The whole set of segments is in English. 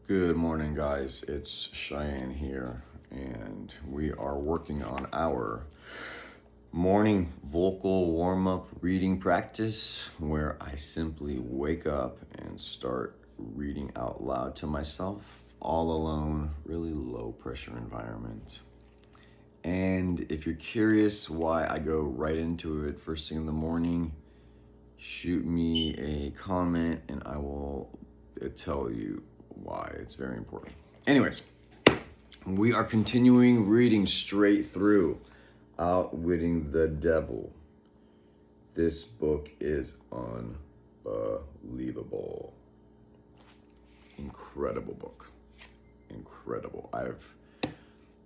Good morning, guys. It's Cheyenne here, and we are working on our morning vocal warm-up reading practice where I simply wake up and start reading out loud to myself, all alone, really low pressure environment. And if you're curious why I go right into it first thing in the morning, shoot me a comment and I will tell you why. It's very important. Anyways, we are continuing reading straight through Outwitting the Devil. This book is unbelievable. Incredible book. Incredible. I've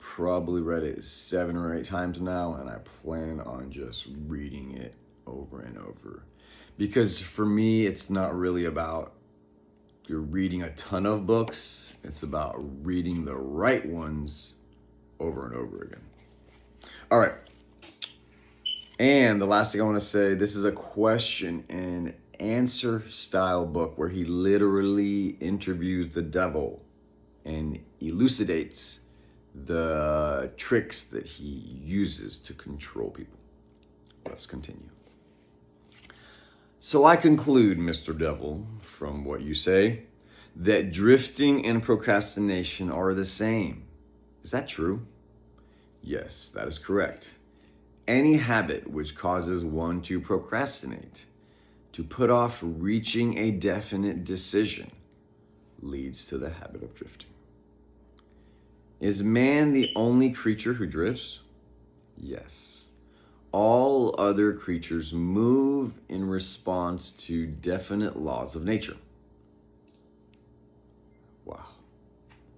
probably read it 7 or 8 times now, and I plan on just reading it over and over. Because for me, it's not really about you're reading a ton of books. It's about reading the right ones over and over again. All right. And the last thing I want to say, this is a question and answer style book where he literally interviews the devil and elucidates the tricks that he uses to control people. Let's continue. So I conclude, Mr. Devil, from what you say, that drifting and procrastination are the same. Is that true? Yes, that is correct. Any habit which causes one to procrastinate, to put off reaching a definite decision, leads to the habit of drifting. Is man the only creature who drifts? Yes. All other creatures move in response to definite laws of nature. Wow.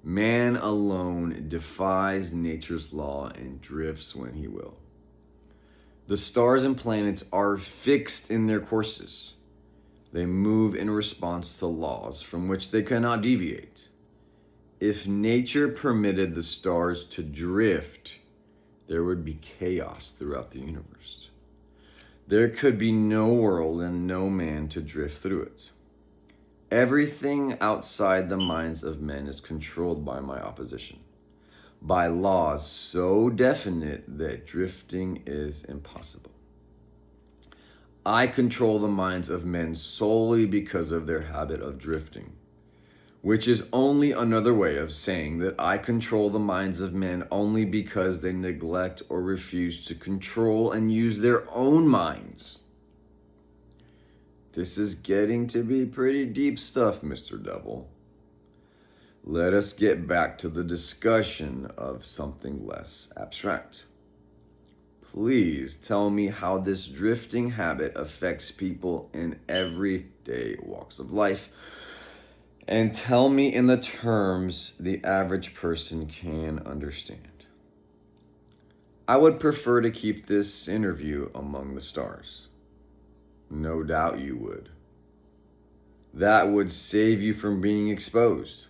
Man alone defies nature's law and drifts when he will. The stars and planets are fixed in their courses. They move in response to laws from which they cannot deviate. If nature permitted the stars to drift, there would be chaos throughout the universe. There could be no world and no man to drift through it. Everything outside the minds of men is controlled by my opposition, by laws so definite that drifting is impossible. I control the minds of men solely because of their habit of drifting, which is only another way of saying that I control the minds of men only because they neglect or refuse to control and use their own minds. This is getting to be pretty deep stuff, Mr. Devil. Let us get back to the discussion of something less abstract. Please tell me how this drifting habit affects people in everyday walks of life. And tell me in the terms the average person can understand. I would prefer to keep this interview among the stars. No doubt you would. That would save you from being exposed.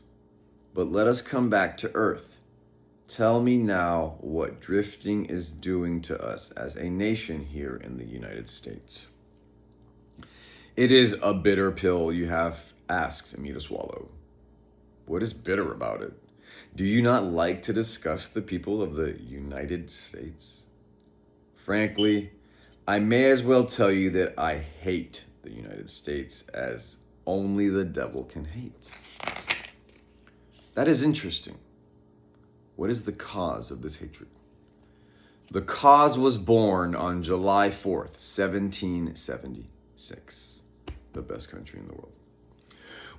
But let us come back to Earth. Tell me now what drifting is doing to us as a nation here in the United States. It is a bitter pill you have asked me to swallow. What is bitter about it? Do you not like to discuss the people of the United States? Frankly, I may as well tell you that I hate the United States as only the devil can hate. That is interesting. What is the cause of this hatred? The cause was born on July 4th, 1776, the best country in the world,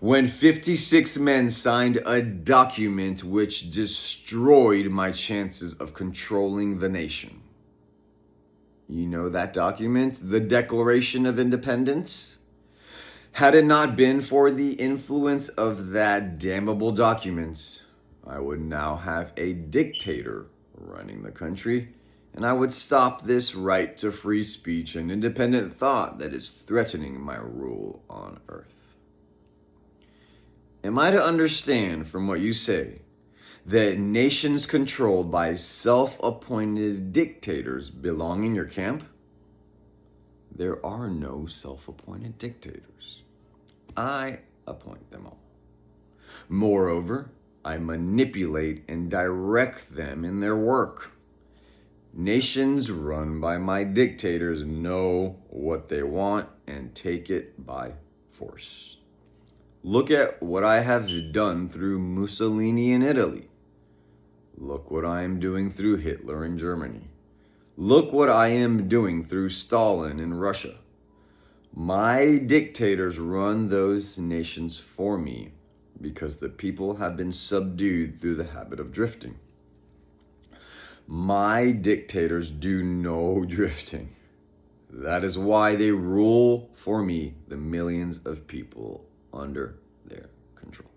when 56 men signed a document which destroyed my chances of controlling the nation. You know that document, the Declaration of Independence? Had it not been for the influence of that damnable document, I would now have a dictator running the country, and I would stop this right to free speech and independent thought that is threatening my rule on Earth. Am I to understand from what you say that nations controlled by self-appointed dictators belong in your camp? There are no self-appointed dictators. I appoint them all. Moreover, I manipulate and direct them in their work. Nations run by my dictators know what they want and take it by force. Look at what I have done through Mussolini in Italy. Look what I am doing through Hitler in Germany. Look what I am doing through Stalin in Russia. My dictators run those nations for me because the people have been subdued through the habit of drifting. My dictators do no drifting. That is why they rule for me the millions of people under their control.